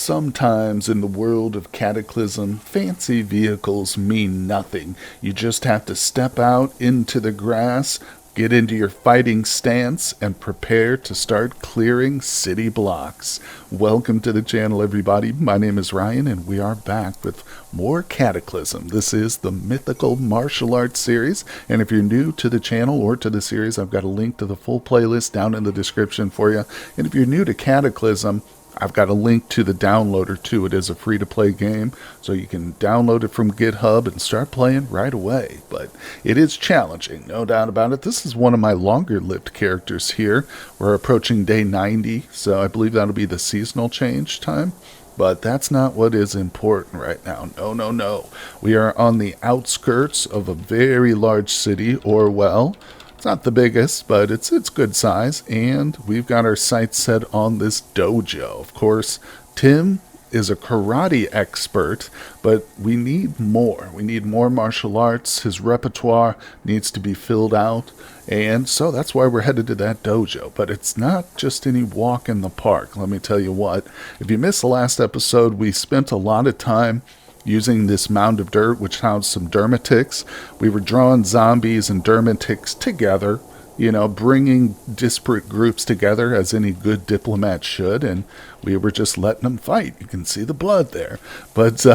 Sometimes in the world of Cataclysm, fancy vehicles mean nothing. You just have to step out into the grass, get into your fighting stance, and prepare to start clearing city blocks. Welcome to the channel, everybody. My name is Ryan, and we are back with more Cataclysm. This is the Mythical Martial Arts series, and if you're new to the channel or to the series, I've got a link to the full playlist down in the description for you. And if you're new to Cataclysm, I've got a link to the downloader too. It is a free-to-play game, so you can download it from GitHub and start playing right away. But it is challenging, no doubt about it. This is one of my longer-lived characters here. We're approaching day 90, so I believe that'll be the seasonal change time. But that's not what is important right now. No. We are on the outskirts of a very large city, Orwell. Not the biggest, but it's good size, and we've got our sights set on this dojo. Of course, Tim is a karate expert, but we need more. We need more martial arts. His repertoire needs to be filled out, and so that's why we're headed to that dojo. But it's not just any walk in the park. Let me tell you what. If you missed the last episode, we spent a lot of time using this mound of dirt, which housed some dermatics. We were drawing zombies and dermatics together, bringing disparate groups together as any good diplomat should, and we were just letting them fight. You can see the blood there. But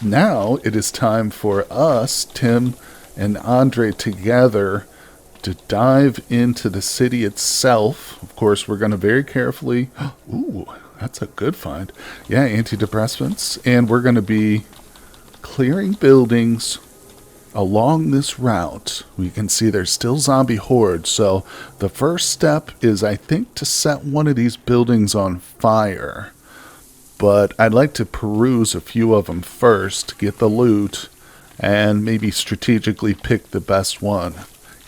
now it is time for us, Tim and Andre, together to dive into the city itself. Of course, we're going to very carefully... Ooh, that's a good find. Yeah, antidepressants. And we're going to be clearing buildings along this route. We can see there's still zombie hordes, so the first step is, I think, to set one of these buildings on fire. But I'd like to peruse a few of them first, get the loot, and maybe strategically pick the best one.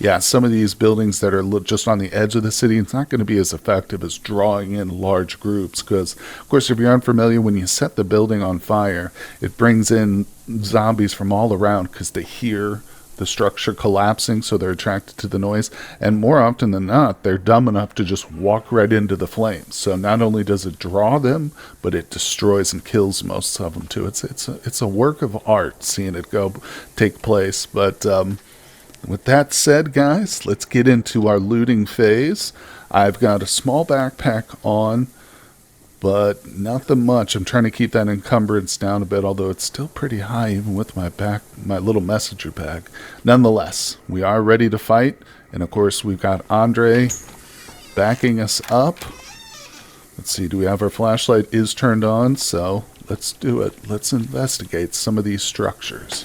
Yeah, some of these buildings that are just on the edge of the city, it's not going to be as effective as drawing in large groups because, of course, if you're unfamiliar, when you set the building on fire, it brings in zombies from all around because they hear the structure collapsing, so they're attracted to the noise. And more often than not, they're dumb enough to just walk right into the flames. So not only does it draw them, but it destroys and kills most of them too. It's a work of art seeing it take place, but... with that said, guys, let's get into our looting phase. I've got a small backpack on, but nothing much. I'm trying to keep that encumbrance down a bit, although it's still pretty high even with my little messenger bag. Nonetheless, we are ready to fight, and of course we've got Andre backing us up. Let's see, do we have our flashlight is turned on? So let's do it. Let's investigate some of these structures.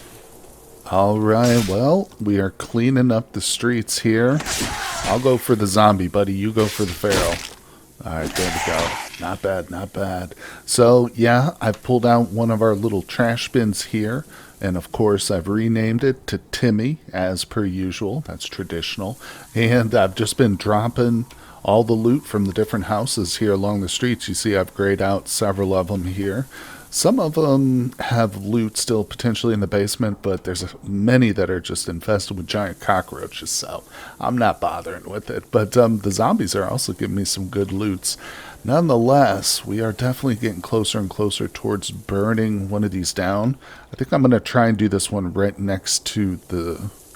Alright, well, we are cleaning up the streets here. I'll go for the zombie, buddy. You go for the feral. Alright, there we go. Not bad, not bad. So, yeah, I've pulled out one of our little trash bins here. And, of course, I've renamed it to Timmy, as per usual. That's traditional. And I've just been dropping all the loot from the different houses here along the streets. You see I've grayed out several of them here. Some of them have loot still potentially in the basement, but there's many that are just infested with giant cockroaches, so I'm not bothering with it. But the zombies are also giving me some good loots. Nonetheless, we are definitely getting closer and closer towards burning one of these down. I think I'm going to try and do this one right next to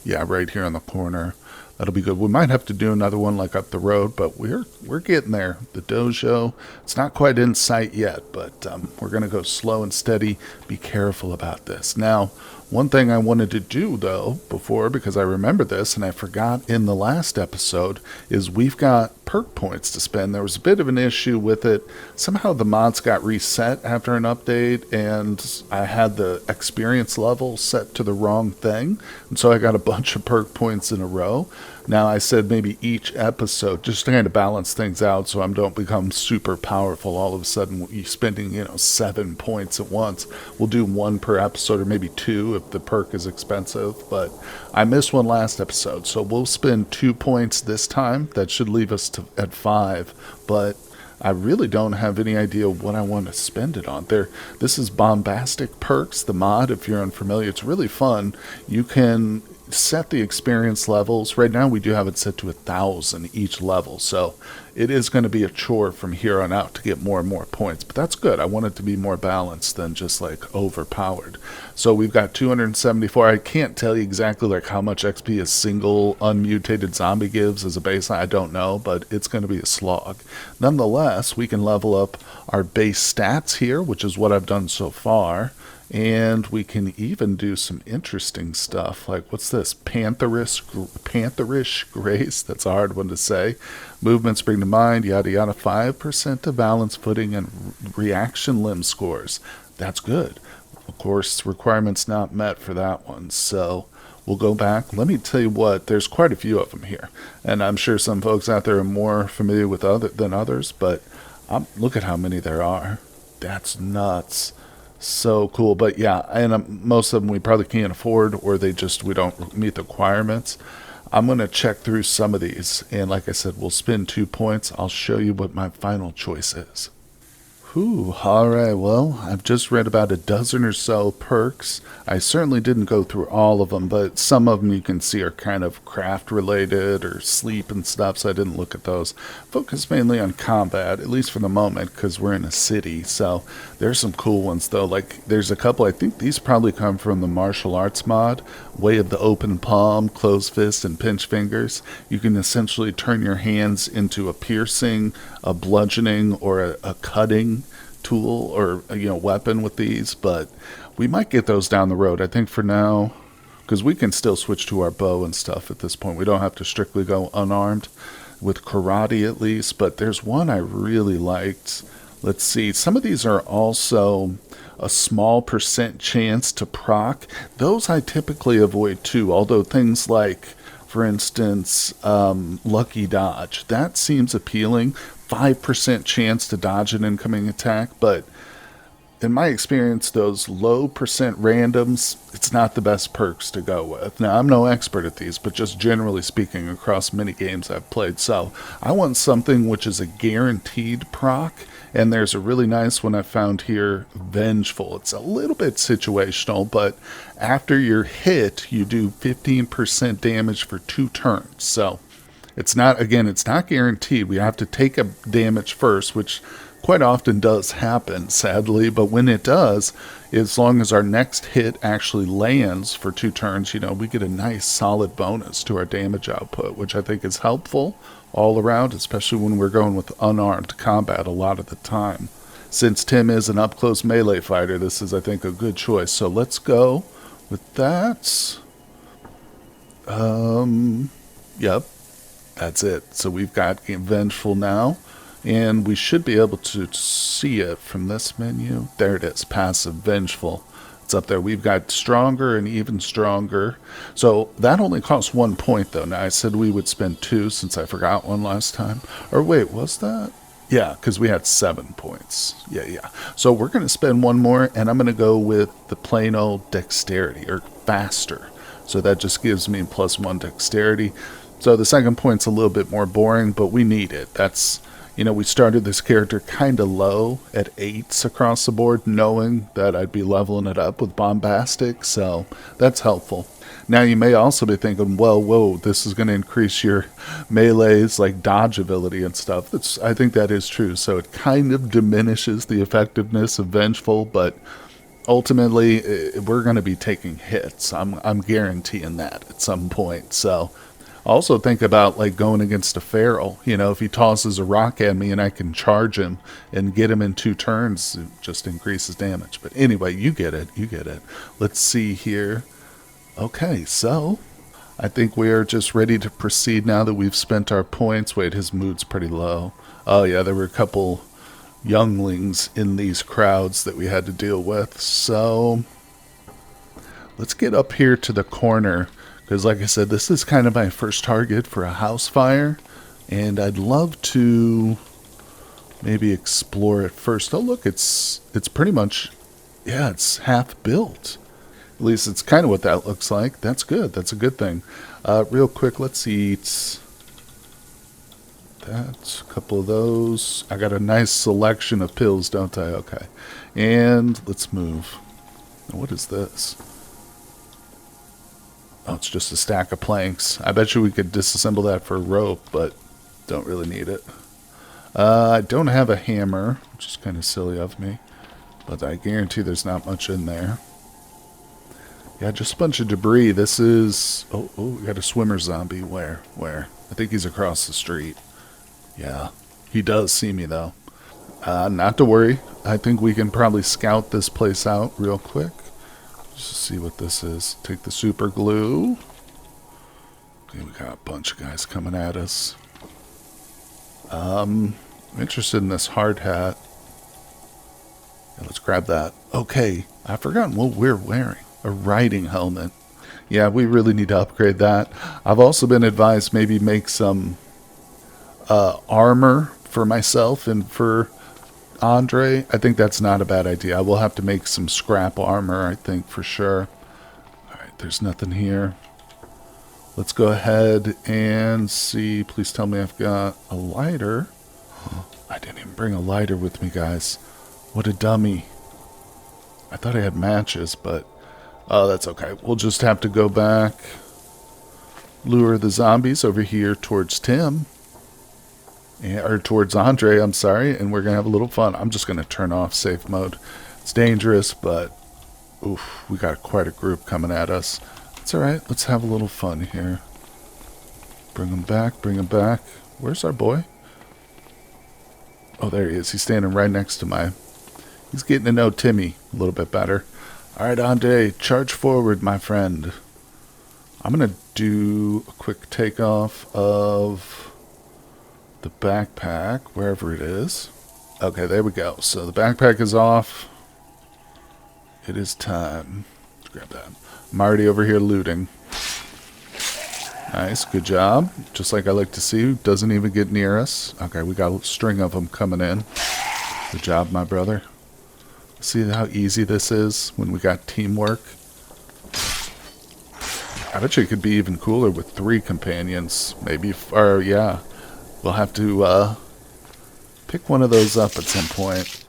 right here on the corner. That'll be good. We might have to do another one like up the road, but we're getting there. The dojo, it's not quite in sight yet, but we're going to go slow and steady. Be careful about this. Now, one thing I wanted to do, though, before, because I remember this, and I forgot in the last episode, is we've got perk points to spend. There was a bit of an issue with it. Somehow the mods got reset after an update, and I had the experience level set to the wrong thing, and so I got a bunch of perk points in a row. Now, I said maybe each episode, just to kind of balance things out so I don't become super powerful all of a sudden, you spending, 7 points at once. We'll do 1 per episode, or maybe 2 if the perk is expensive, but I missed one last episode, so we'll spend 2 points this time. That should leave us at 5, but I really don't have any idea what I want to spend it on. This is Bombastic Perks, the mod, if you're unfamiliar. It's really fun. You can set the experience levels. Right now we do have it set to 1,000 each level, so it is going to be a chore from here on out to get more and more points, but that's good. I want it to be more balanced than just like overpowered. So we've got 274. I can't tell you exactly like how much XP a single unmutated zombie gives as a baseline. I don't know, but it's going to be a slog. Nonetheless, we can level up our base stats here, which is what I've done so far. And we can even do some interesting stuff, like what's this? Pantherish grace. That's a hard one to say. Movement, spring to mind, yada yada. 5% to balance, footing, and reaction limb scores. That's good. Of course, requirements not met for that one. So we'll go back. Let me tell you what. There's quite a few of them here, and I'm sure some folks out there are more familiar with than others. But look at how many there are. That's nuts. So cool. But yeah, and most of them we probably can't afford, or we don't meet the requirements. I'm going to check through some of these, and like I said, we'll spend 2 points. I'll show you what my final choice is. Whew, alright, well, I've just read about a dozen or so perks. I certainly didn't go through all of them, but some of them you can see are kind of craft related or sleep and stuff, so I didn't look at those. Focus mainly on combat, at least for the moment, because we're in a city. So there's some cool ones though, like there's a couple. I think these probably come from the martial arts mod, Way of the Open Palm, Closed Fist, and Pinch Fingers. You can essentially turn your hands into a piercing, a bludgeoning, or a cutting tool or weapon with these, but we might get those down the road. I think for now, because we can still switch to our bow and stuff at this point. We don't have to strictly go unarmed with karate at least, but there's one I really liked. Let's see, some of these are also a small % chance to proc. Those I typically avoid too, although things like, for instance, Lucky Dodge, that seems appealing. 5% chance to dodge an incoming attack, but in my experience, those low % randoms, it's not the best perks to go with. Now, I'm no expert at these, but just generally speaking across many games I've played. So I want something which is a guaranteed proc, and there's a really nice one I found here, Vengeful. It's a little bit situational, but after you're hit, you do 15% damage for 2 turns. So it's not guaranteed. We have to take a damage first, which quite often does happen, sadly. But when it does, as long as our next hit actually lands for 2 turns, we get a nice solid bonus to our damage output, which I think is helpful all around, especially when we're going with unarmed combat a lot of the time. Since Tim is an up-close melee fighter, this is, I think, a good choice. So let's go with that. Yep. That's it. So we've got Vengeful now, and we should be able to see it from this menu. There it is, Passive Vengeful. It's up there. We've got Stronger and Even Stronger. So that only costs 1 point, though. Now, I said we would spend 2 since I forgot one last time. Or wait, was that? Yeah, because we had 7 points. Yeah. So we're going to spend 1 more, and I'm going to go with the plain old Dexterity, or Faster. So that just gives me +1 Dexterity. So the second point's a little bit more boring, but we need it. That's, we started this character kind of low at 8s across the board, knowing that I'd be leveling it up with Bombastic, so that's helpful. Now you may also be thinking, well, whoa, this is going to increase your melee's like dodge ability and stuff. I think that is true, so it kind of diminishes the effectiveness of Vengeful, but ultimately we're going to be taking hits. I'm guaranteeing that at some point, so also think about like going against a feral. If he tosses a rock at me and I can charge him and get him in 2 turns, it just increases damage. But anyway, you get it. Let's see here. Okay, so I think we are just ready to proceed now that we've spent our points. Wait, his mood's pretty low. Oh yeah, there were a couple younglings in these crowds that we had to deal with. So let's get up here to the corner, because like I said, this is kind of my first target for a house fire, and I'd love to maybe explore it first. Oh look, it's pretty much, yeah, it's half built. At least it's kind of what that looks like. That's good. That's a good thing. Real quick, let's eat that. A couple of those. I got a nice selection of pills, don't I? Okay. And let's move. What is this? Oh, it's just a stack of planks. I bet you we could disassemble that for a rope, but don't really need it. I don't have a hammer, which is kind of silly of me, but I guarantee there's not much in there. Yeah, just a bunch of debris. This is... Oh, we got a swimmer zombie. Where? I think he's across the street. Yeah, he does see me, though. Not to worry. I think we can probably scout this place out real quick. Just to see what this is. Take the super glue. Okay, we got a bunch of guys coming at us. I'm interested in this hard hat. Yeah, let's grab that. Okay, I've forgotten what we're wearing. A riding helmet. Yeah, we really need to upgrade that. I've also been advised maybe make some armor for myself and for Andre. I think that's not a bad idea. I will have to make some scrap armor, I think, for sure. Alright, there's nothing here. Let's go ahead and see. Please tell me I've got a lighter. I didn't even bring a lighter with me, guys. What a dummy. I thought I had matches, but... Oh, that's okay. We'll just have to go back. Lure the zombies over here towards Tim. Or towards Andre, I'm sorry. And we're going to have a little fun. I'm just going to turn off safe mode. It's dangerous, but... Oof, we got quite a group coming at us. It's alright. Let's have a little fun here. Bring him back. Bring him back. Where's our boy? Oh, there he is. He's standing right next to my... He's getting to know Timmy a little bit better. Alright, Andre, charge forward, my friend. I'm going to do a quick takeoff of the backpack, wherever it is. Okay, there we go. So the backpack is off. It is time. Let's grab that. I'm already over here looting. Nice, good job. Just like I like to see. Doesn't even get near us. Okay, we got a string of them coming in. Good job, my brother. See how easy this is when we got teamwork? I bet you it could be even cooler with 3 companions. Maybe, or yeah. We'll have to pick one of those up at some point.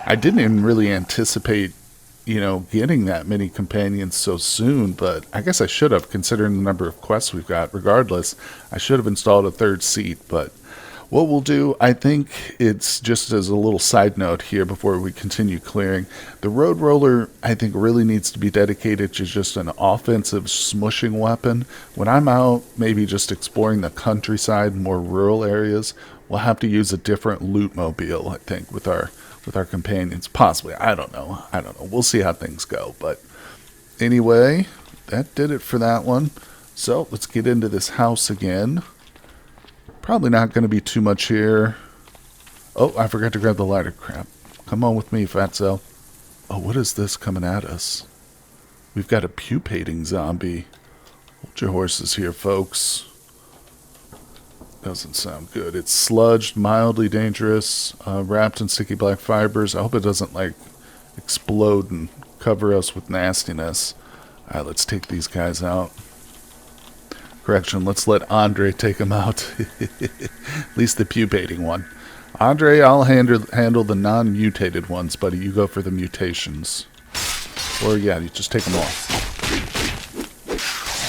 I didn't even really anticipate, you know, getting that many companions so soon, but I guess I should have, considering the number of quests we've got. Regardless, I should have installed a 3rd seat, but... What we'll do, I think it's just as a little side note here before we continue clearing. The Road Roller, I think, really needs to be dedicated to just an offensive smushing weapon. When I'm out, maybe just exploring the countryside, more rural areas, we'll have to use a different loot mobile, I think, with our companions. Possibly. I don't know. We'll see how things go. But anyway, that did it for that one. So let's get into this house again. Probably not going to be too much here. Oh, I forgot to grab the lighter. Crap. Come on with me, Fatso. Oh, what is this coming at us? We've got a pupating zombie. Hold your horses here, folks. Doesn't sound good. It's sludged, mildly dangerous, wrapped in sticky black fibers. I hope it doesn't, like, explode and cover us with nastiness. Alright, let's take these guys out. Correction, let's let Andre take him out. At least the pupating one. Andre, I'll handle the non-mutated ones, buddy. You go for the mutations. Or, yeah, you just take them all.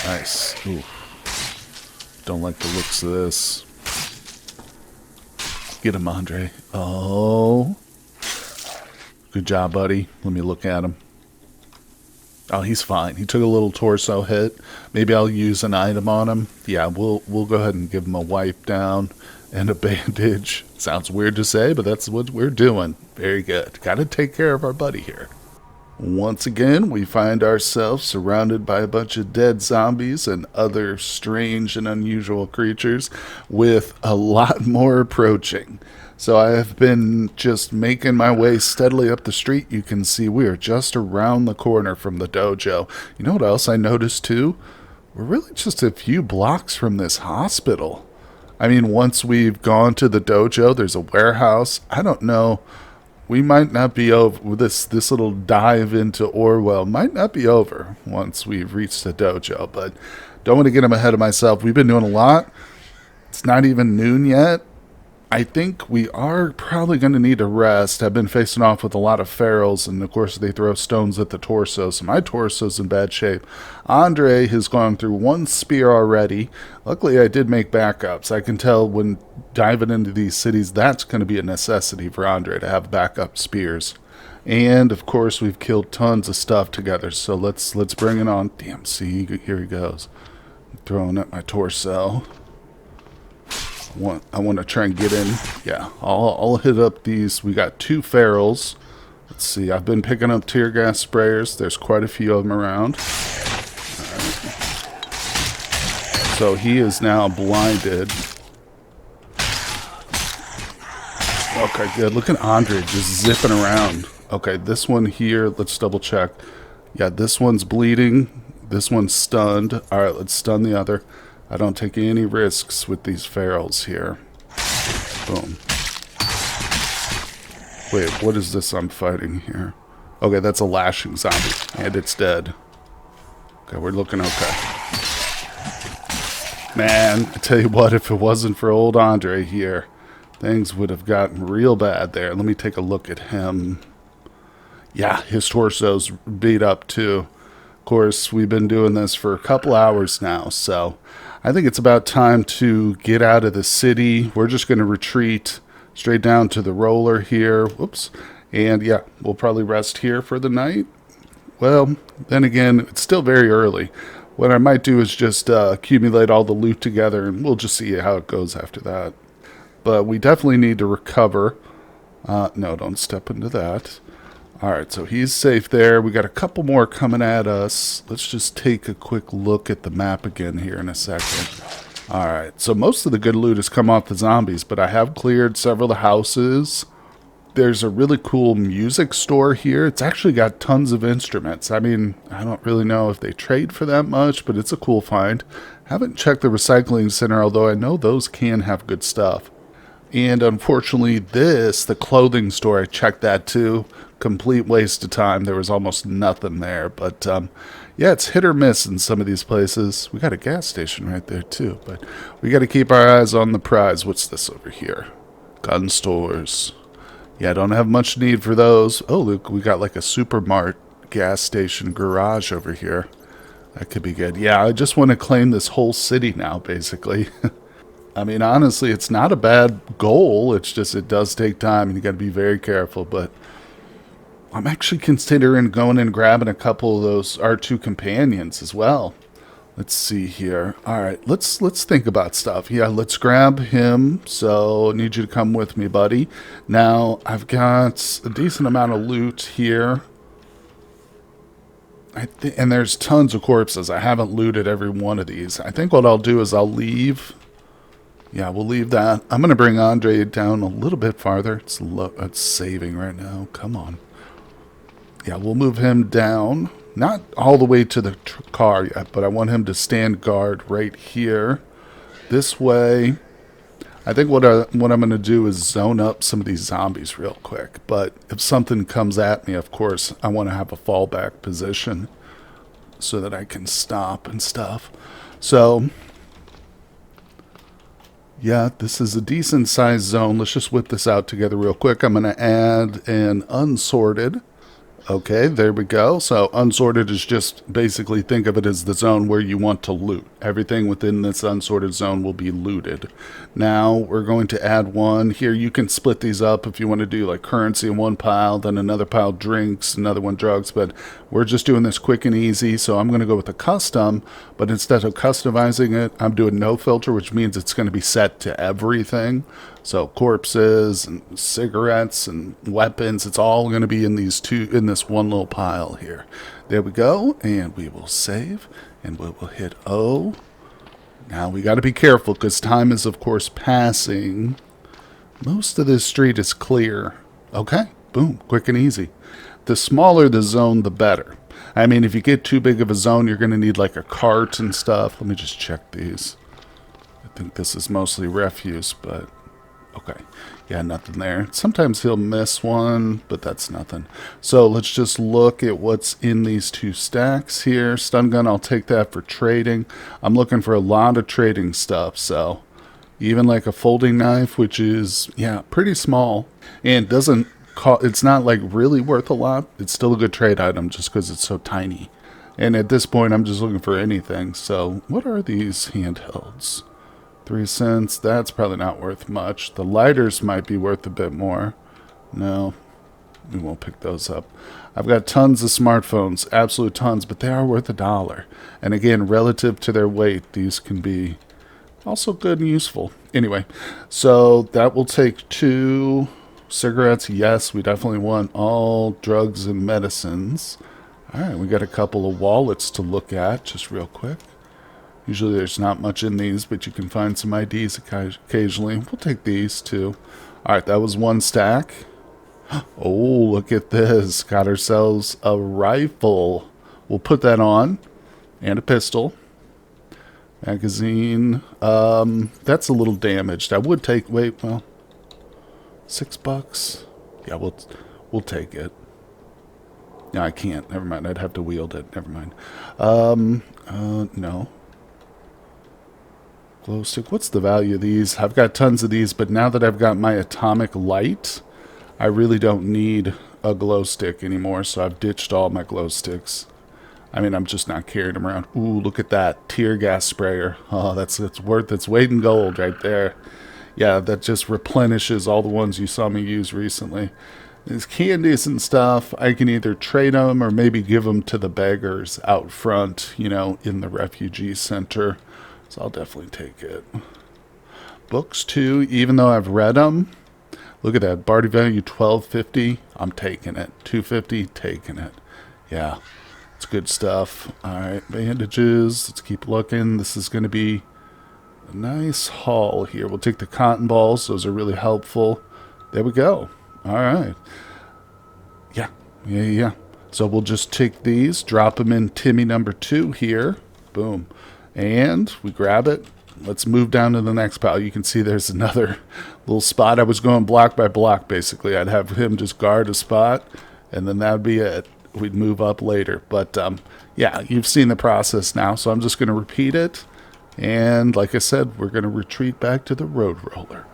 Nice. Ooh. Don't like the looks of this. Get him, Andre. Oh. Good job, buddy. Let me look at him. Oh, he's fine. He took a little torso hit. Maybe I'll use an item on him. Yeah, we'll go ahead and give him a wipe down and a bandage. Sounds weird to say, but that's what we're doing. Very good. Got to take care of our buddy here. Once again, we find ourselves surrounded by a bunch of dead zombies and other strange and unusual creatures, with a lot more approaching. So I have been just making my way steadily up the street. You can see we are just around the corner from the dojo. You know what else I noticed too? We're really just a few blocks from this hospital. I mean, once we've gone to the dojo, there's a warehouse. I don't know. We might not be over. This little dive into Orwell might not be over once we've reached the dojo. But don't want to get him ahead of myself. We've been doing a lot. It's not even noon yet. I think we are probably going to need a rest. I've been facing off with a lot of ferals, and of course they throw stones at the torso, so my torso's in bad shape. Andre has gone through one spear already. Luckily, I did make backups. I can tell when diving into these cities, that's going to be a necessity for Andre to have backup spears. And of course, we've killed tons of stuff together, so let's bring it on. Damn, see, here he goes. Throwing at my torso. I want to try and get in. Yeah, I'll hit up these. We got 2 ferals. Let's see. I've been picking up tear gas sprayers. There's quite a few of them around. Right. So he is now blinded. Okay, good. Look at Andre just zipping around. Okay, this one here. Let's double check. Yeah, this one's bleeding. This one's stunned. All right, let's stun the other. I don't take any risks with these ferals here. Boom. Wait, what is this I'm fighting here? Okay, that's a lashing zombie, and it's dead. Okay, we're looking okay. Man, I tell you what, if it wasn't for old Andre here, things would have gotten real bad there. Let me take a look at him. Yeah, his torso's beat up too. Of course, we've been doing this for a couple hours now, so I think it's about time to get out of the city. We're just going to retreat straight down to the roller here. Whoops. And yeah, we'll probably rest here for the night. Well, then again, it's still very early. What I might do is just accumulate all the loot together, and we'll just see how it goes after that. But we definitely need to recover. No, don't step into that. Alright, so he's safe there. We got a couple more coming at us. Let's just take a quick look at the map again here in a second. Alright, so most of the good loot has come off the zombies, but I have cleared several of the houses. There's a really cool music store here. It's actually got tons of instruments. I mean, I don't really know if they trade for that much, but it's a cool find. Haven't checked the recycling center, although I know those can have good stuff. And unfortunately, the clothing store, I checked that too. Complete waste of time. There was almost nothing there. But yeah, it's hit or miss in some of these places. We got a gas station right there too. But we got to keep our eyes on the prize. What's this over here? Gun stores. Yeah, I don't have much need for those. Oh, look, we got like a Supermart gas station garage over here. That could be good. Yeah, I just want to claim this whole city now, basically. I mean, honestly, it's not a bad goal. It's just it does take time, and you got to be very careful. But I'm actually considering going and grabbing a couple of those R2 companions as well. Let's see here. All right, let's think about stuff. Yeah, let's grab him. So I need you to come with me, buddy. Now, I've got a decent amount of loot here. And there's tons of corpses. I haven't looted every one of these. I think what I'll do is I'll leave. Yeah, we'll leave that. I'm going to bring Andre down a little bit farther. It's saving right now. Come on. Yeah, we'll move him down. Not all the way to the car yet, but I want him to stand guard right here. This way. I think what I'm going to do is zone up some of these zombies real quick. But if something comes at me, of course, I want to have a fallback position so that I can stop and stuff. So yeah, this is a decent sized zone. Let's just whip this out together real quick. I'm going to add an unsorted. Okay, there we go. So unsorted is just basically think of it as the zone where you want to loot. Everything within this unsorted zone will be looted. Now we're going to add one here. You can split these up if you want to do like currency in one pile, then another pile drinks, another one drugs, but we're just doing this quick and easy. So I'm going to go with a custom, but instead of customizing it, I'm doing no filter, which means it's going to be set to everything. So corpses and cigarettes and weapons, it's all going to be in this one little pile here. There we go, and we will save, and we will hit O. Now we got to be careful because time is of course passing. Most of this street is clear. Okay, boom, quick and easy. The smaller the zone, the better. I mean, if you get too big of a zone, you're going to need like a cart and stuff. Let me just check these. I think this is mostly refuse, but okay. Yeah, nothing there. Sometimes he'll miss one, but that's nothing. So let's just look at what's in these two stacks here. Stun gun, I'll take that for trading. I'm looking for a lot of trading stuff, so Even like a folding knife, which is, yeah, pretty small and doesn't it's not like really worth a lot. It's still a good trade item just because it's so tiny. And at this point, I'm just looking for anything. So what are these handhelds? 3 cents. That's probably not worth much. The lighters might be worth a bit more. No, we won't pick those up. I've got tons of smartphones, absolute tons, but they are worth $1. And again, relative to their weight, these can be also good and useful. Anyway, so that will take 2 cigarettes. Yes, we definitely want all drugs and medicines. All right, we got a couple of wallets to look at just real quick. Usually there's not much in these, but you can find some IDs occasionally. We'll take these too. All right, that was 1 stack. Oh, look at this. Got ourselves a rifle. We'll put that on. And a pistol. Magazine. That's a little damaged. I would take, wait, well, $6. Yeah, we'll take it. No, I can't. Never mind. I'd have to wield it. Never mind. No. Glow stick. What's the value of these? I've got tons of these, but now that I've got my atomic light, I really don't need a glow stick anymore, so I've ditched all my glow sticks. I mean, I'm just not carrying them around. Ooh, look at that. Tear gas sprayer. Oh, that's worth its weight in gold right there. Yeah, that just replenishes all the ones you saw me use recently. These candies and stuff, I can either trade them or maybe give them to the beggars out front, you know, in the refugee center. So I'll definitely take it. Books, too, even though I've read them. Look at that. Barter value $12.50. I'm taking it. $2.50. Taking it. Yeah, it's good stuff. All right, bandages. Let's keep looking. This is going to be a nice haul here. We'll take the cotton balls. Those are really helpful. There we go. All right. Yeah. So we'll just take these, drop them in Timmy number 2 here. Boom. And we grab it. Let's move down to the next pile. You can see there's another little spot. I was going block by block, basically. I'd have him just guard a spot, and then that would be it. We'd move up later. But, yeah, you've seen the process now, so I'm just going to repeat it. And like I said, we're going to retreat back to the road roller.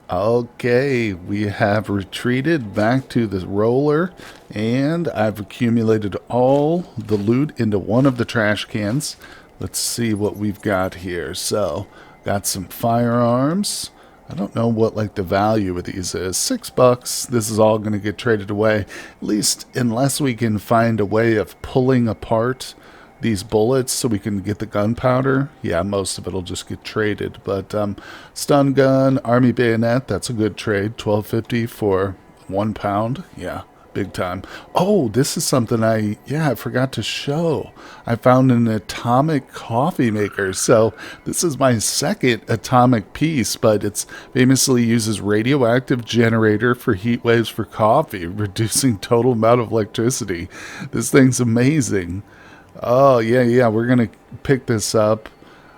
Okay, we have retreated back to the roller, and I've accumulated all the loot into one of the trash cans. Let's see what we've got here. So, got some firearms. I don't know what like the value of these is. $6. This is all going to get traded away. At least unless we can find a way of pulling apart these bullets so we can get the gunpowder. Yeah, most of it will just get traded. But stun gun, army bayonet, that's a good trade. $12.50 for 1 pound. Yeah, big time. Oh, this is something I forgot to show. I found an atomic coffee maker. So this is my second atomic piece, but it's famously uses radioactive generator for heat waves for coffee, reducing total amount of electricity. This thing's amazing. Oh, yeah, we're going to pick this up.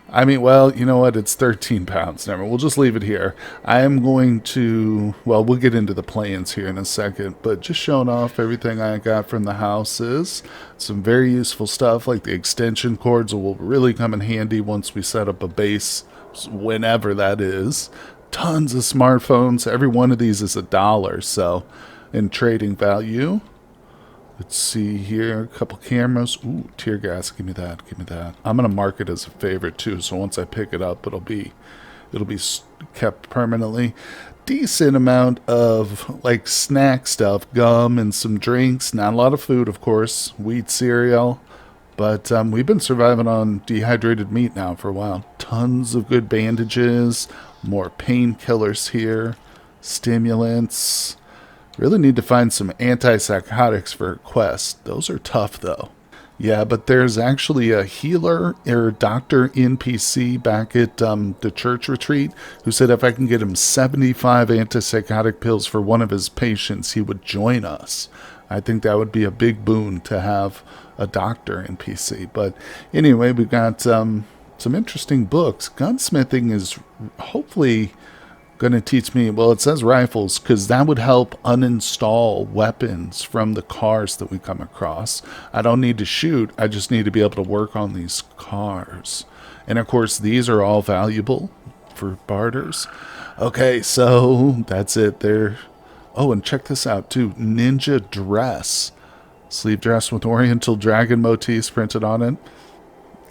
I mean, well, you know what? It's 13 pounds. Never. We'll just leave it here. I am going to, well, we'll get into the plans here in a second, but just showing off everything I got from the houses. Some very useful stuff like the extension cords will really come in handy once we set up a base, whenever that is. Tons of smartphones. Every one of these is $1, so in trading value. Let's see here, a couple cameras. Ooh, tear gas, give me that. I'm going to mark it as a favorite too, so once I pick it up, it'll be kept permanently. Decent amount of like snack stuff, gum and some drinks. Not a lot of food, of course. Wheat cereal. But we've been surviving on dehydrated meat now for a while. Tons of good bandages, more painkillers here, stimulants. Really need to find some antipsychotics for a quest. Those are tough, though. Yeah, but there's actually a healer or doctor NPC back at the church retreat who said if I can get him 75 antipsychotic pills for one of his patients, he would join us. I think that would be a big boon to have a doctor NPC. But anyway, we've got some interesting books. Gunsmithing is hopefully going to teach me, well, it says rifles, because that would help uninstall weapons from the cars that we come across. I don't need to shoot, I just need to be able to work on these cars. And of course, these are all valuable for barters. Okay, so that's it there. Oh, and check this out too. Ninja dress. Sleeve dress with oriental dragon motifs printed on it.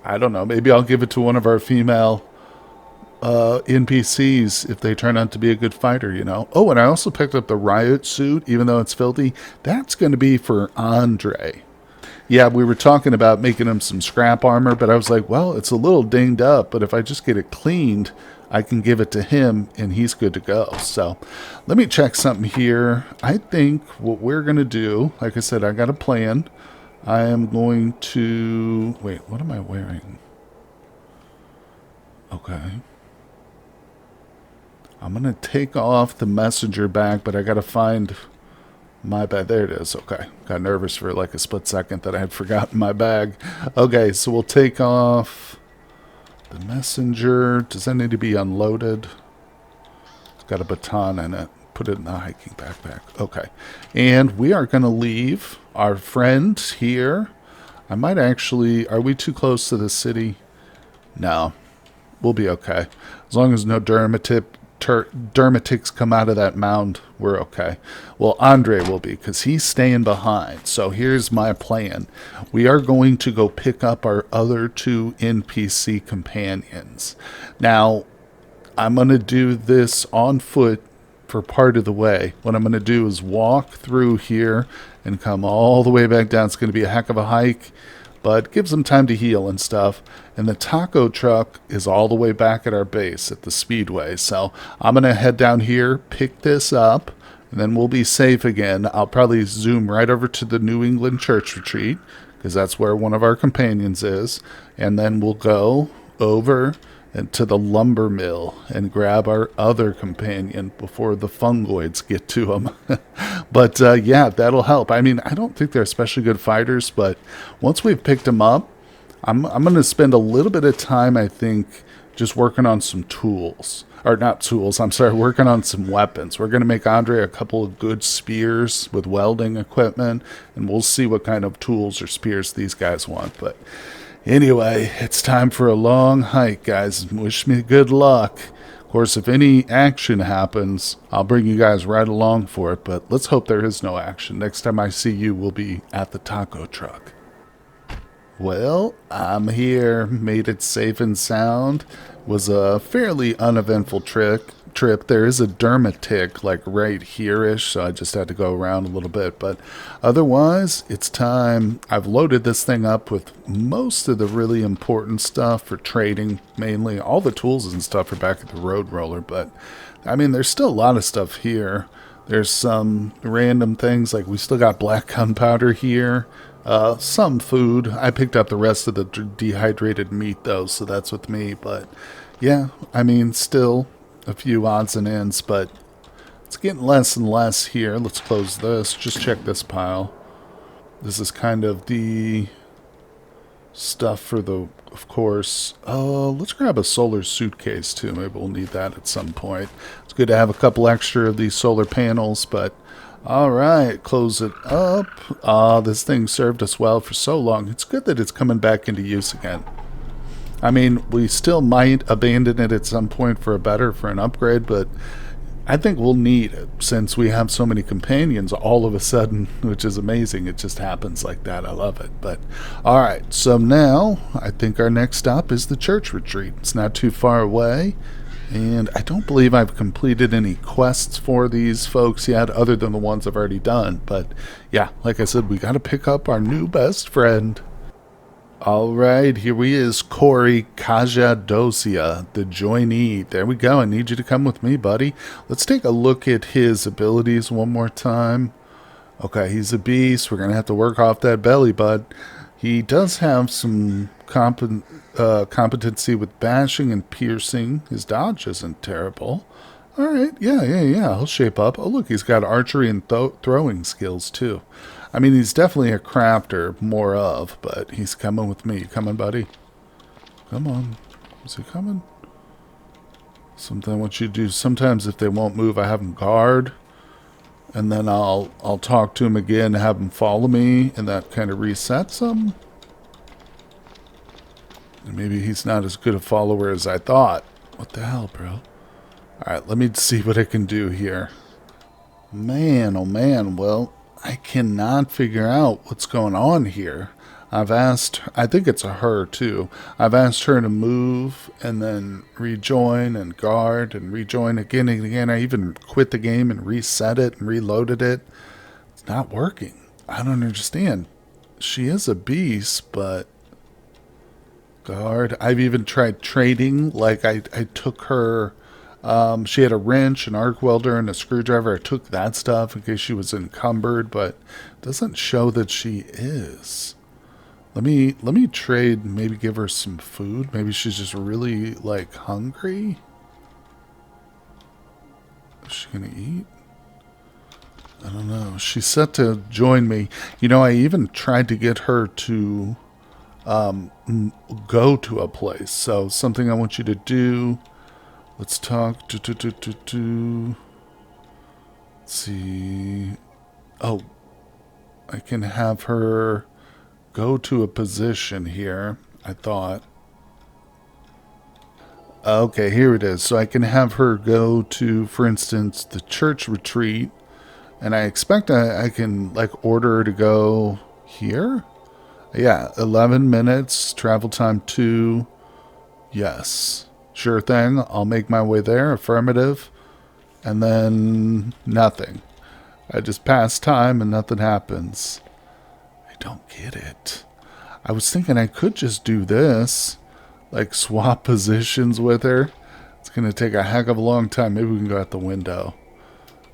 I don't know. Maybe I'll give it to one of our female NPCs if they turn out to be a good fighter, you know. Oh, and I also picked up the riot suit, even though it's filthy. That's going to be for Andre. Yeah, we were talking about making him some scrap armor, but I was like, well, it's a little dinged up, but if I just get it cleaned, I can give it to him, and he's good to go. So let me check something here. I think what we're going to do, like I said, I got a plan. I am going to... Wait, what am I wearing? Okay. I'm going to take off the messenger bag, but I got to find my bag. There it is. Okay. Got nervous for like a split second that I had forgotten my bag. Okay, so we'll take off the messenger. Does that need to be unloaded? It's got a baton in it. Put it in the hiking backpack. Okay. And we are going to leave our friend here. I might actually... Are we too close to the city? No. We'll be okay. As long as no dermatics come out of that mound, we're okay. Well, Andre will be, because he's staying behind. So here's my plan. We are going to go pick up our other two NPC companions. Now, I'm going to do this on foot for part of the way. What I'm going to do is walk through here and come all the way back down. It's going to be a heck of a hike, but gives them time to heal and stuff. And the taco truck is all the way back at our base at the speedway. So I'm going to head down here, pick this up, and then we'll be safe again. I'll probably zoom right over to the New England Church Retreat, because that's where one of our companions is. And then we'll go over and to the lumber mill and grab our other companion before the fungoids get to him. But yeah, that'll help. I mean, I don't think they're especially good fighters, but once we've picked them up, I'm going to spend a little bit of time, I think, just working on some tools. Or not tools, I'm sorry, working on some weapons. We're going to make Andre a couple of good spears with welding equipment, and we'll see what kind of tools or spears these guys want. But anyway, it's time for a long hike, guys. Wish me good luck. Of course, if any action happens, I'll bring you guys right along for it, but let's hope there is no action. Next time I see you, we'll be at the taco truck. Well, I'm here. Made it safe and sound. Was a fairly uneventful trip. There is a dermatic like right here-ish, so I just had to go around a little bit. But otherwise, it's time. I've loaded this thing up with most of the really important stuff for trading, mainly. All the tools and stuff are back at the road roller, but I mean, there's still a lot of stuff here. There's some random things, like we still got black gunpowder here. Some food. I picked up the rest of the dehydrated meat, though, so that's with me. But yeah, I mean, still a few odds and ends, but it's getting less and less here. Let's close this. Just check this pile. This is kind of the stuff for the, of course. Let's grab a solar suitcase, too. Maybe we'll need that at some point. It's good to have a couple extra of these solar panels, but all right, close it up. This thing served us well for so long. It's good that it's coming back into use again. I mean, we still might abandon it at some point for an upgrade, but I think we'll need it since we have so many companions all of a sudden, which is amazing. It just happens like that. I love it. But all right, so now I think our next stop is the church retreat. It's not too far away. And I don't believe I've completed any quests for these folks yet, other than the ones I've already done. But yeah, like I said, we got to pick up our new best friend. All right, here he is, KorGgenT, the joinee. There we go. I need you to come with me, buddy. Let's take a look at his abilities one more time. Okay, he's a beast. We're going to have to work off that belly, bud. He does have some competency with bashing and piercing. His dodge isn't terrible. All right, yeah. He'll shape up. Oh, look, he's got archery and throwing skills, too. I mean, he's definitely a crafter, more of, but he's coming with me. You coming, buddy? Come on. Is he coming? Something I want you to do. Sometimes if they won't move, I have them guard. And then I'll talk to him again, have him follow me, and that kind of resets him. And maybe he's not as good a follower as I thought. What the hell, bro? Alright, let me see what I can do here. Man, oh man, well, I cannot figure out what's going on here. I've asked, I think it's a her too. I've asked her to move and then rejoin and guard and rejoin again and again. I even quit the game and reset it and reloaded it. It's not working. I don't understand. She is a beast, but guard. I've even tried trading. Like I took her. She had a wrench, an arc welder, and a screwdriver. I took that stuff in case she was encumbered, but it doesn't show that she is. Let me trade. Maybe give her some food. Maybe she's just really like hungry. Is she gonna eat? I don't know. She's set to join me. You know, I even tried to get her to go to a place. So something I want you to do. Let's talk. Let's see. Oh, I can have her go to a position here, I thought. Okay, here it is. So I can have her go to, for instance, the church retreat. And I expect I can, like, order her to go here. Yeah, 11 minutes, travel time 2. Yes. Sure thing. I'll make my way there. Affirmative. And then nothing. I just pass time and nothing happens. I don't get it. I was thinking I could just do this. Like, swap positions with her. It's going to take a heck of a long time. Maybe we can go out the window.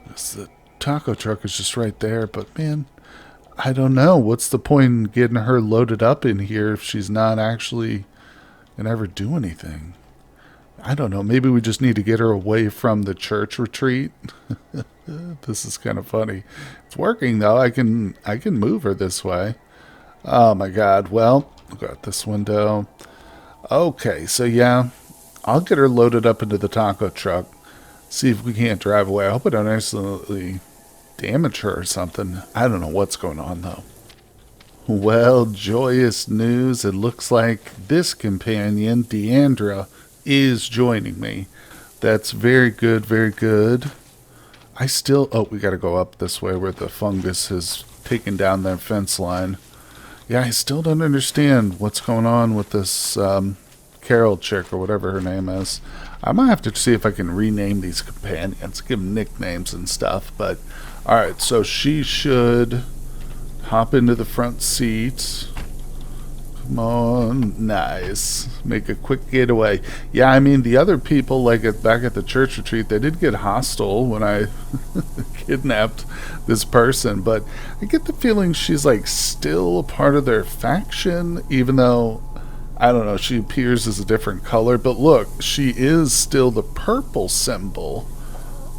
The taco truck is just right there, but man, I don't know. What's the point in getting her loaded up in here if she's not actually gonna ever do anything? I don't know. Maybe we just need to get her away from the church retreat. This is kind of funny. It's working though. I can move her this way. Oh my god. Well, I've got this window. Okay, so yeah, I'll get her loaded up into the taco truck. See if we can't drive away. I hope I don't accidentally damage her or something. I don't know what's going on though. Well, joyous news. It looks like this companion, Deandra, is joining me. That's very good, very good. I still... Oh, we got to go up this way where the fungus has taken down that fence line. Yeah, I still don't understand what's going on with this Carol chick or whatever her name is. I might have to see if I can rename these companions, give them nicknames and stuff. But, alright, so she should hop into the front seat. Come on, nice. Make a quick getaway. Yeah, I mean, the other people, like back at the church retreat, they did get hostile when I kidnapped this person. But I get the feeling she's, like, still a part of their faction, even though... I don't know, she appears as a different color, but look, she is still the purple symbol.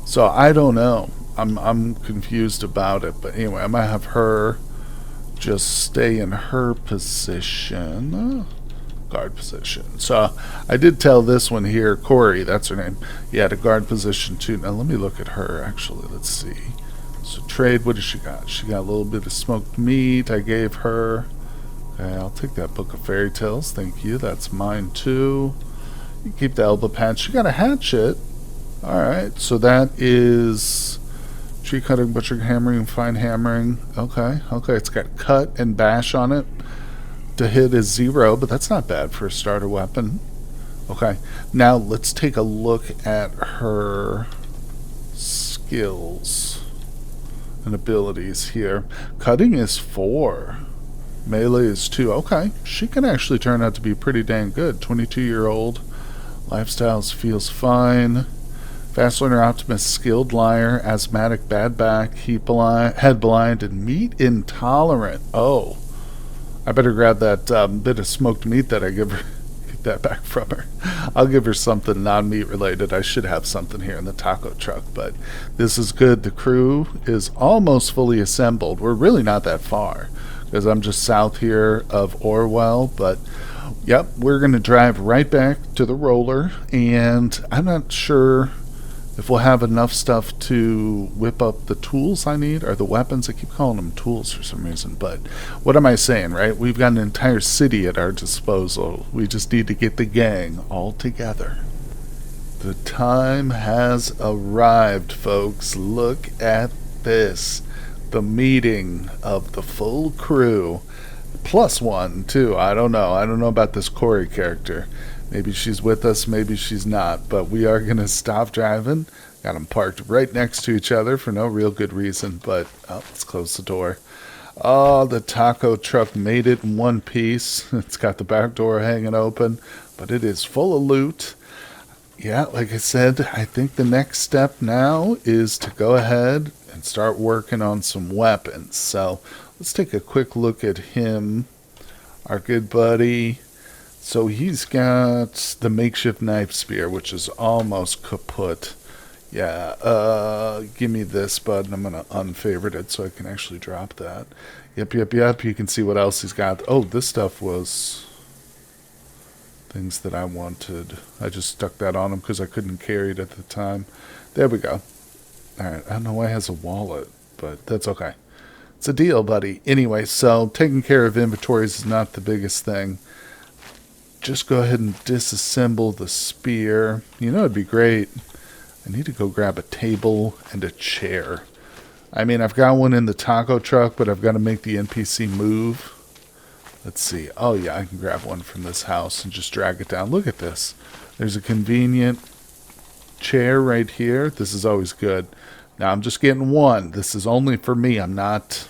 So I don't know. I'm confused about it, but anyway, I might have her just stay in her position. Guard position. So I did tell this one here, Corey, that's her name. Yeah, to guard position 2. Now let me look at her actually. Let's see. So trade, what does she got? She got a little bit of smoked meat I gave her. Okay, I'll take that book of fairy tales. Thank you. That's mine too. You keep the elbow pad. She got a hatchet. Alright, so that is tree cutting, butcher hammering, fine hammering. Okay, it's got cut and bash on it. To hit is 0, but that's not bad for a starter weapon. Okay, now let's take a look at her skills and abilities here. Cutting is 4. Melee is 2. Okay, she can actually turn out to be pretty dang good. 22-year-old. Lifestyles feels fine. Fast learner, optimist, skilled liar, asthmatic, bad back, head blind, and meat intolerant. Oh, I better grab that bit of smoked meat that I give her. Get that back from her. I'll give her something non-meat related. I should have something here in the taco truck, but this is good. The crew is almost fully assembled. We're really not that far, because I'm just south here of Orwell, but yep, we're going to drive right back to the roller, and I'm not sure if we'll have enough stuff to whip up the tools I need, or the weapons. I keep calling them tools for some reason, but what am I saying, right? We've got an entire city at our disposal. We just need to get the gang all together. The time has arrived, folks. Look at this. The meeting of the full crew. Plus one, too. I don't know. I don't know about this Corey character. Maybe she's with us, maybe she's not. But we are going to stop driving. Got them parked right next to each other for no real good reason. But let's close the door. Oh, the taco truck made it in one piece. It's got the back door hanging open, but it is full of loot. Yeah, like I said, I think the next step now is to go ahead and start working on some weapons. So let's take a quick look at him, our good buddy. So he's got the makeshift knife spear, which is almost kaput. Yeah, give me this, bud, and I'm going to unfavorite it so I can actually drop that. Yep. You can see what else he's got. Oh, this stuff was things that I wanted. I just stuck that on him because I couldn't carry it at the time. There we go. Alright, I don't know why he has a wallet, but that's okay. It's a deal, buddy. Anyway, so taking care of inventories is not the biggest thing. Just go ahead and disassemble the spear. You know, it'd be great. I need to go grab a table and a chair. I mean, I've got one in the taco truck, but I've got to make the NPC move. Let's see. Oh, yeah, I can grab one from this house and just drag it down. Look at this. There's a convenient chair right here. This is always good. Now, I'm just getting one. This is only for me. I'm not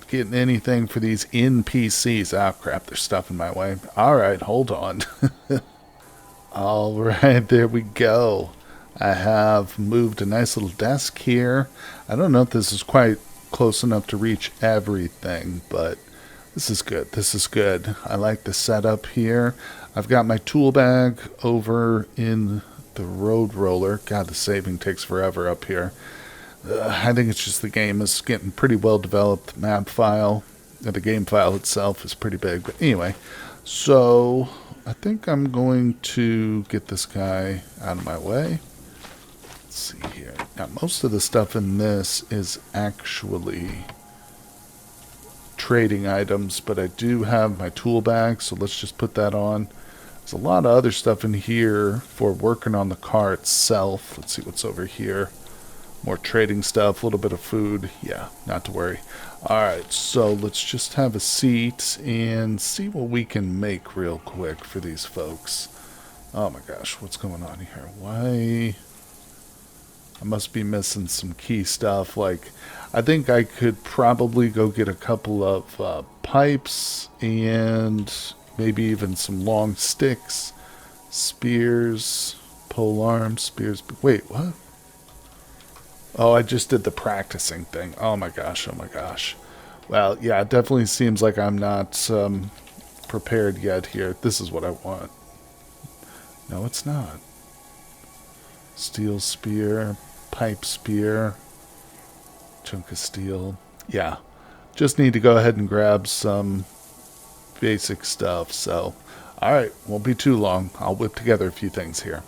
getting anything for these NPCs. Oh, crap. There's stuff in my way. All right, hold on. All right, there we go. I have moved a nice little desk here. I don't know if this is quite close enough to reach everything, but this is good. This is good. I like the setup here. I've got my tool bag over in the road roller. God, the saving takes forever up here. I think it's just the game is getting pretty well developed. Map file, the game file itself is pretty big. But anyway, so I think I'm going to get this guy out of my way. Let's see here. Now, most of the stuff in this is actually trading items, but I do have my tool bag, so let's just put that on. There's a lot of other stuff in here for working on the car itself. Let's see what's over here. More trading stuff, a little bit of food. Yeah, not to worry. Alright, so let's just have a seat and see what we can make real quick for these folks. Oh my gosh, what's going on here? Why? I must be missing some key stuff. Like, I think I could probably go get a couple of pipes and maybe even some long sticks, spears, pole arms, spears. Wait, what? Oh, I just did the practicing thing. Oh my gosh, oh my gosh. Well, yeah, it definitely seems like I'm not prepared yet here. This is what I want. No, it's not. Steel spear, pipe spear, chunk of steel. Yeah, just need to go ahead and grab some basic stuff. So, alright, won't be too long. I'll whip together a few things here.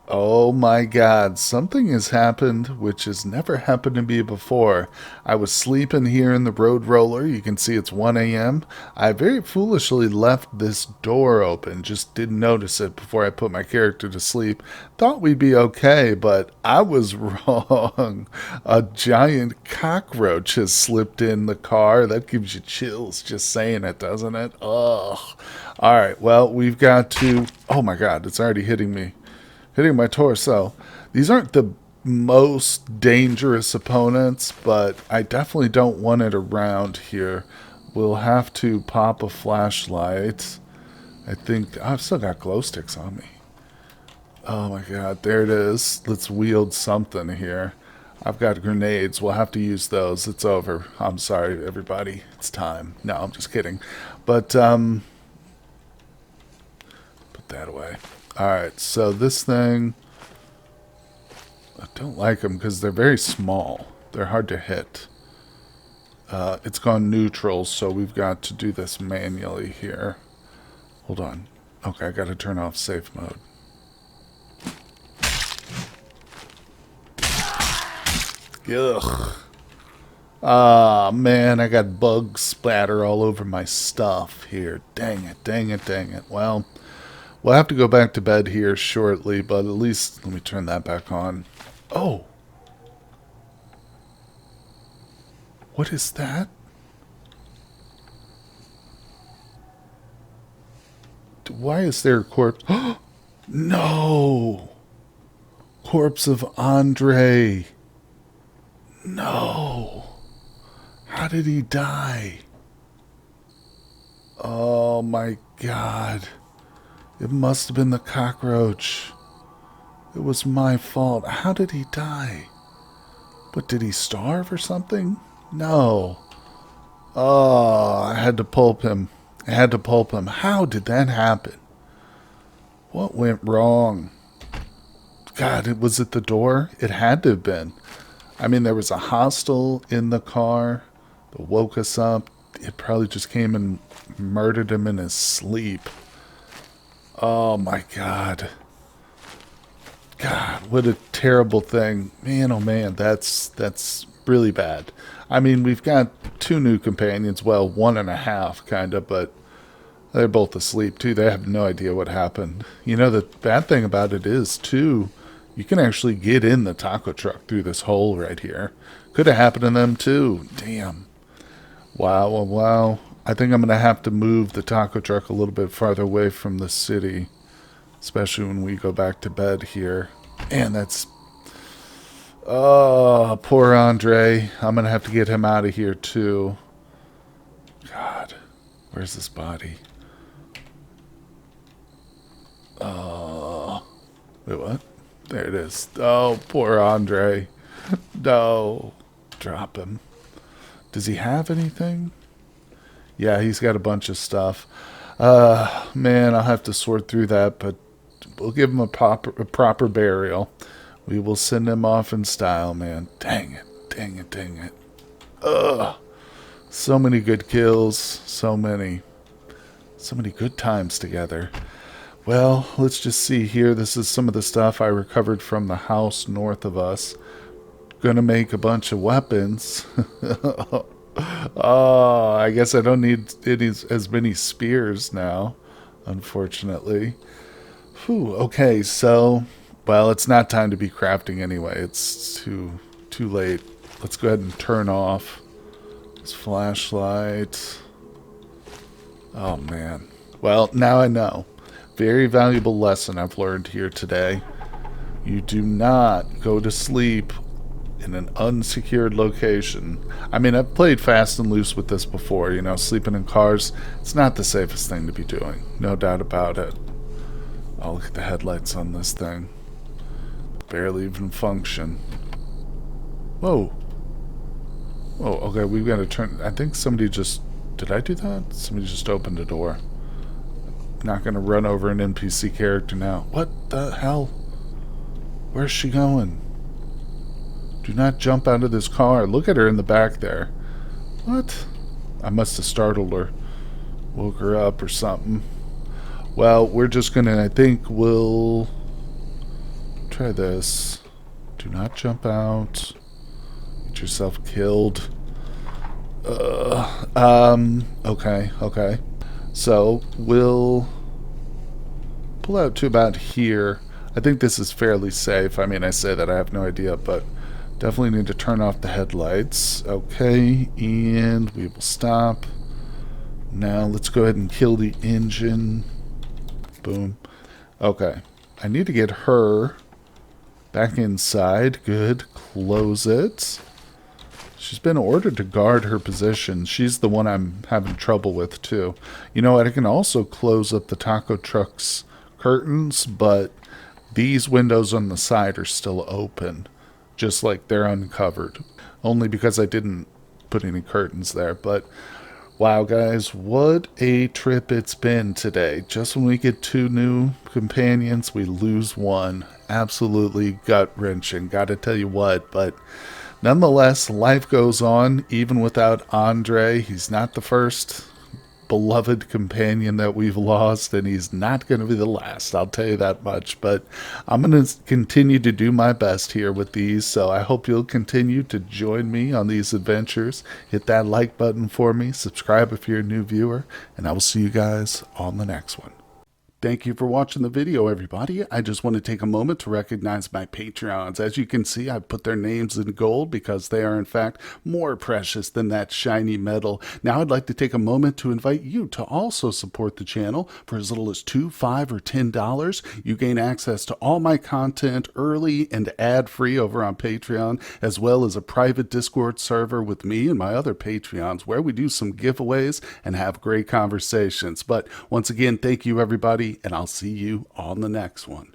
Oh my god, something has happened which has never happened to me before. I was sleeping here in the road roller. You can see it's 1 a.m. I very foolishly left this door open. Just didn't notice it before I put my character to sleep. Thought we'd be okay, but I was wrong. A giant cockroach has slipped in the car. That gives you chills just saying it, doesn't it? Ugh. Alright, well, we've got to... Oh my god, it's already hitting me. Hitting my torso. These aren't the most dangerous opponents, but I definitely don't want it around here. We'll have to pop a flashlight. I think I've still got glow sticks on me. Oh my god, there it is. Let's wield something here. I've got grenades. We'll have to use those. It's over. I'm sorry, everybody. It's time. No, I'm just kidding. But, put that away. Alright, so this thing, I don't like them because they're very small. They're hard to hit. It's gone neutral, so we've got to do this manually here. Hold on. Okay, I got to turn off safe mode. Ugh. Ah, man, I got bug splatter all over my stuff here. Dang it, dang it, dang it. Well... We'll have to go back to bed here shortly, but at least let me turn that back on. Oh. What is that? Why is there a corpse? No! Corpse of Andre. No. How did he die? Oh my God. It must have been the cockroach. It was my fault. How did he die? But did he starve or something? No. Oh, I had to pulp him. How did that happen? What went wrong? God, was it the door? It had to have been. I mean, there was a hostile in the car that woke us up. It probably just came and murdered him in his sleep. Oh my God. God, what a terrible thing. Man, oh man, that's really bad. I mean, we've got 2 new companions. Well, 1.5, kind of, but they're both asleep, too. They have no idea what happened. You know, the bad thing about it is, too, you can actually get in the taco truck through this hole right here. Could have happened to them, too. Damn. Wow, wow. I think I'm going to have to move the taco truck a little bit farther away from the city, especially when we go back to bed here. Man, that's... Oh, poor Andre. I'm going to have to get him out of here, too. God, where's this body? Oh, wait, what? There it is. Oh, poor Andre. No. Drop him. Does he have anything? Yeah, he's got a bunch of stuff. Man, I'll have to sort through that, but we'll give him a proper burial. We will send him off in style, man. Dang it. Dang it, dang it. Ugh. So many good kills. So many good times together. Well, let's just see here. This is some of the stuff I recovered from the house north of us. Gonna make a bunch of weapons. Oh, I guess I don't need as many spears now, unfortunately. Whew, okay, so, well, it's not time to be crafting anyway. It's too late. Let's go ahead and turn off this flashlight. Oh, man. Well, now I know. Very valuable lesson I've learned here today. You do not go to sleep in an unsecured location. I mean, I've played fast and loose with this before, you know, sleeping in cars. It's not the safest thing to be doing. No doubt about it. Oh, look at the headlights on this thing. Barely even function. Whoa. Whoa, okay, we've got to turn... I think somebody just... Did I do that? Somebody just opened a door. Not going to run over an NPC character now. What the hell? Where's she going? Do not jump out of this car. Look at her in the back there. What? I must have startled her. Woke her up or something. Well, we're just going to, I think we'll try this. Do not jump out. Get yourself killed. Okay. So, we'll pull out to about here. I think this is fairly safe. I mean, I say that, I have no idea, but definitely need to turn off the headlights. Okay, and we will stop. Now, let's go ahead and kill the engine. Boom. Okay, I need to get her back inside. Good, close it. She's been ordered to guard her position. She's the one I'm having trouble with, too. You know what? I can also close up the taco truck's curtains, but these windows on the side are still open. Just like they're uncovered. Only because I didn't put any curtains there. But, wow, guys, what a trip it's been today. Just when we get 2 new companions, we lose 1. Absolutely gut-wrenching. Gotta tell you what, but... Nonetheless, life goes on, even without Andre. He's not the first beloved companion that we've lost, and he's not going to be the last, I'll tell you that much. But I'm going to continue to do my best here with these, so I hope you'll continue to join me on these adventures. Hit that like button for me, subscribe if you're a new viewer, and I will see you guys on the next one. Thank you for watching the video, everybody. I just want to take a moment to recognize my Patreons. As you can see, I've put their names in gold because they are, in fact, more precious than that shiny metal. Now, I'd like to take a moment to invite you to also support the channel for as little as $2, $5, or $10. You gain access to all my content early and ad-free over on Patreon, as well as a private Discord server with me and my other Patreons where we do some giveaways and have great conversations. But once again, thank you, everybody, and I'll see you on the next one.